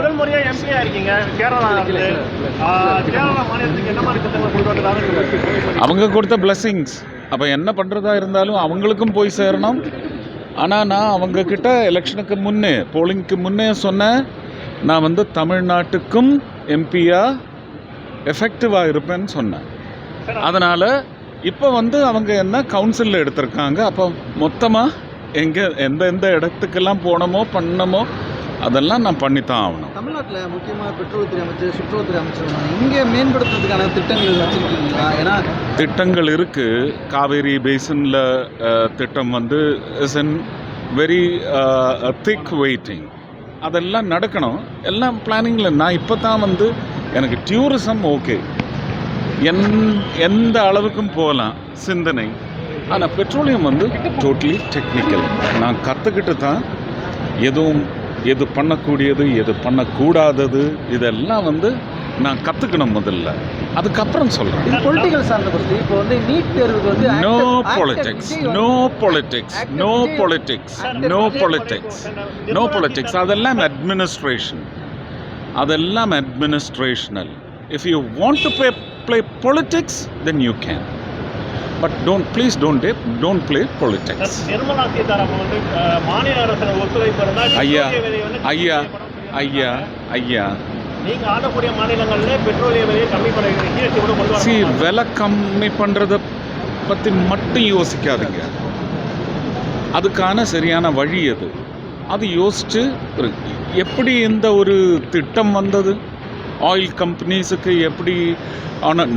முதல் முறையா எம்பியா இருக்கீங்க கேரளா மாநிலத்துக்கு என்ன மாதிரி திட்டங்கள் கொண்டு வந்ததாக அவங்க கொடுத்த பிளெஸிங்ஸ். அப்போ என்ன பண்ணுறதா இருந்தாலும் அவங்களுக்கும் போய் சேரணும். ஆனால் நான் அவங்கக்கிட்ட எலெக்ஷனுக்கு முன்னே போலிங்க்கு முன்னே சொன்னேன், நான் வந்து தமிழ்நாட்டுக்கும் எம்பியாக எஃபெக்டிவாக இருப்பேன்னு சொன்னேன். அதனால் இப்போ வந்து அவங்க என்ன கவுன்சிலில் எடுத்திருக்காங்க. அப்போ மொத்தமாக எந்த இடத்துக்கெல்லாம் போனமோ பண்ணமோ அதெல்லாம் நான் பண்ணித்தான் ஆகணும். தமிழ்நாட்டில் முக்கியமாக பெட்ரோல்துறை அமைச்சர், சுற்றுலாத்துறை அமைச்சர் இங்கே மேம்படுத்துறதுக்கான திட்டங்கள் வச்சுருக்கீங்களா? ஏன்னா திட்டங்கள் இருக்குது. காவேரி பேசினில் திட்டம் வந்து is in very thick waiting. அதெல்லாம் நடக்கணும். எல்லாம் பிளானிங்கில். நான் இப்போ தான் வந்து எனக்கு டூரிசம் ஓகே, எந்த அளவுக்கும் போகலாம் சிந்தனை. ஆனால் பெட்ரோலியம் வந்து டோட்டலி டெக்னிக்கல். நான் கற்றுக்கிட்டு தான் எது பண்ணக்கூடியது எது பண்ணக்கூடாதது இதெல்லாம் வந்து நான் கற்றுக்கணும் முதல்ல, அதுக்கப்புறம் சொல்கிறேன். இது பொலிட்டிக்கல் சார்ந்த பற்றி. இப்போ வந்து நீட் தேர்வுக்கு வந்து no politics, no politics, no politics, no politics, no politics. அதெல்லாம் அட்மினிஸ்ட்ரேஷன், அதெல்லாம் administrational. If you want to play politics, then you can. But please don't play politics. Nirmala Sitharaman வந்து மாநில அரசு ஒத்துழைப்பு இருந்தால் ஐயா நீங்க ஆளக்கூடிய மாநிலங்களில் பெட்ரோலிய விலையை கம்மி பண்ணுறீங்க. விலை கம்மி பண்ணுறதை பற்றி மட்டும் யோசிக்காதீங்க. அதுக்கான சரியான வழி அது யோசித்து எப்படி இந்த ஒரு திட்டம் வந்தது, ஆயில் கம்பெனிஸுக்கு எப்படி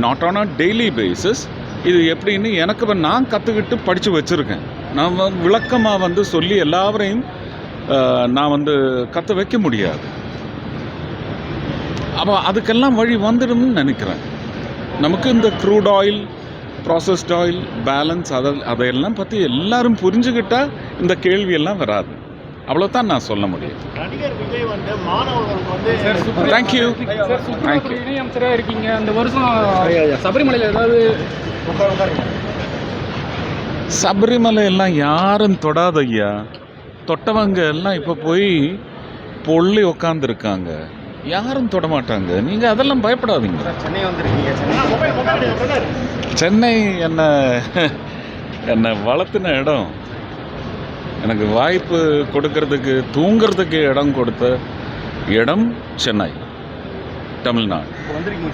not on a daily basis இது எப்படின்னு எனக்கு நான் கற்றுக்கிட்டு படித்து வச்சுருக்கேன். நான் விளக்கமாக வந்து சொல்லி எல்லாவரையும் நான் வந்து கற்று வைக்க முடியாது. அப்போ அதுக்கெல்லாம் வழி வந்துடும்னு நினைக்கிறேன். நமக்கு இந்த crude oil, processed oil balance அதையெல்லாம் பற்றி எல்லாரும் புரிஞ்சுக்கிட்டால் இந்த கேள்வியெல்லாம் வராது. அவ்வளோதான் நான் சொல்ல முடியும். நடிகர் விஜய் வந்து மாணவர்களுக்கு வந்து தேங்க்யூ இணையமைச்சராக இருக்கீங்க. அந்த வருஷம் சபரிமலையில் ஏதாவது சபரிமலை எல்லாம் யாரும் தொடாத ஐயா. தொட்டவங்க எல்லாம் இப்போ போய் பொள்ளி உக்காந்துருக்காங்க. யாரும் தொட மாட்டாங்க. நீங்கள் அதெல்லாம் பயப்படாதீங்க. சென்னை வந்திருக்கீங்க. சென்னை என்னை வளர்த்துன இடம். எனக்கு வாய்ப்பு கொடுக்கறதுக்கு தூங்கிறதுக்கு இடம் கொடுத்த இடம் சென்னை.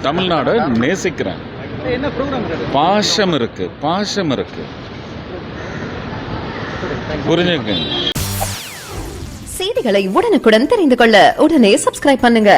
தமிழ்நாடு நேசிக்கிறேன். பாசம் இருக்கு. புரிஞ்சுக்கங்க. செய்திகளை உடனுக்குடன் தெரிந்து கொள்ள உடனே சப்ஸ்கிரைப் பண்ணுங்க.